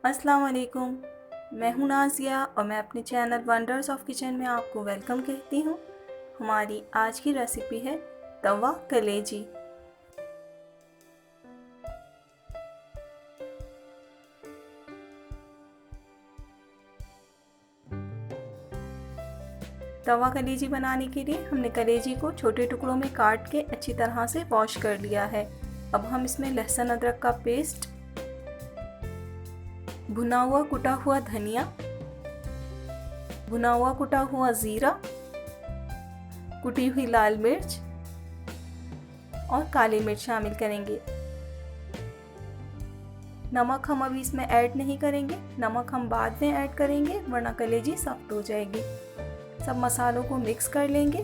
अस्सलाम वालेकुम। मैं हूं नाज़िया और मैं अपने चैनल वंडर्स ऑफ किचन में आपको वेलकम कहती हूं। हमारी आज की रेसिपी है तवा कलेजी। तवा कलेजी बनाने के लिए हमने कलेजी को छोटे टुकड़ों में काट के अच्छी तरह से वॉश कर लिया है। अब हम इसमें लहसुन अदरक का पेस्ट, भुना हुआ कुटा हुआ धनिया, भुना हुआ कुटा हुआ ज़ीरा, कुटी हुई लाल मिर्च और काली मिर्च शामिल करेंगे। नमक हम अभी इसमें ऐड नहीं करेंगे, नमक हम बाद में ऐड करेंगे वरना कलेजी सख्त हो जाएगी। सब मसालों को मिक्स कर लेंगे।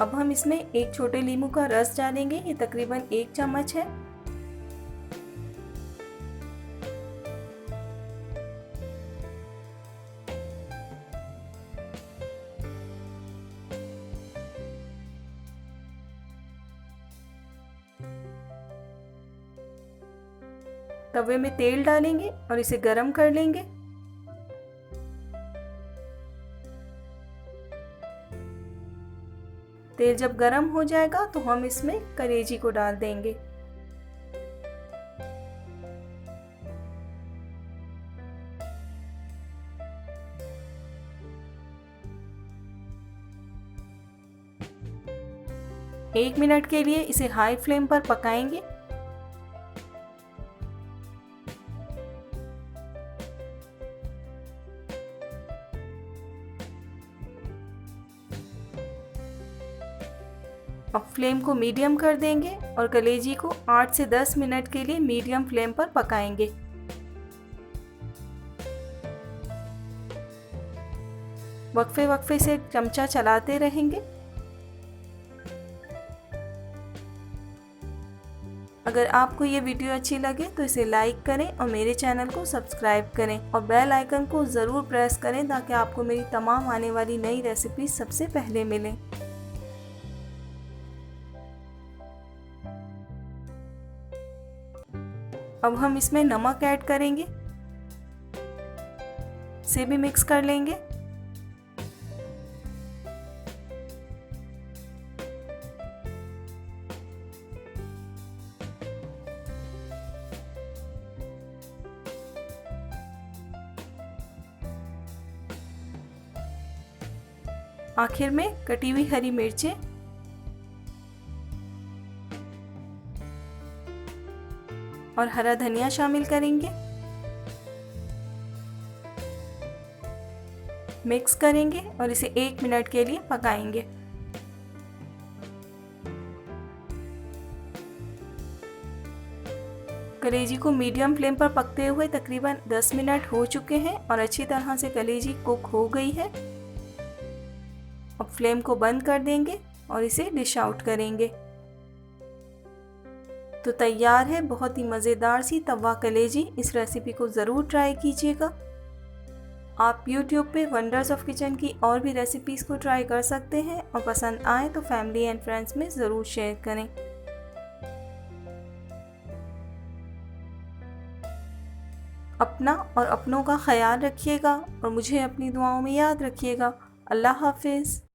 अब हम इसमें एक छोटे नींबू का रस डालेंगे, ये तकरीबन 1 चम्मच है। तवे में तेल डालेंगे और इसे गरम कर लेंगे। तेल जब गरम हो जाएगा तो हम इसमें कलेजी को डाल देंगे। एक मिनट के लिए इसे हाई फ्लेम पर पकाएंगे। अब फ्लेम को मीडियम कर देंगे और कलेजी को 8 से 10 मिनट के लिए मीडियम फ्लेम पर पकाएंगे। वक्फे वक्फे से चमचा चलाते रहेंगे। अगर आपको ये वीडियो अच्छी लगे तो इसे लाइक करें और मेरे चैनल को सब्सक्राइब करें और बेल आइकन को ज़रूर प्रेस करें ताकि आपको मेरी तमाम आने वाली नई रेसिपी सबसे पहले मिलें। अब हम इसमें नमक ऐड करेंगे, इसे भी मिक्स कर लेंगे। आखिर में कटी हुई हरी मिर्चें और हरा धनिया शामिल करेंगे। मिक्स करेंगे और इसे 1 मिनट के लिए पकाएंगे। कलेजी को मीडियम फ्लेम पर पकते हुए तकरीबन 10 मिनट हो चुके हैं और अच्छी तरह से कलेजी कुक हो गई है। अब फ्लेम को बंद कर देंगे और इसे डिश आउट करेंगे। तो तैयार है बहुत ही मज़ेदार सी तवा कलेजी। इस रेसिपी को ज़रूर ट्राई कीजिएगा। आप YouTube पे वंडर्स ऑफ किचन की और भी रेसिपीज़ को ट्राई कर सकते हैं और पसंद आए तो फैमिली एंड फ्रेंड्स में ज़रूर शेयर करें। अपना और अपनों का ख्याल रखिएगा और मुझे अपनी दुआओं में याद रखिएगा। अल्लाह हाफिज़।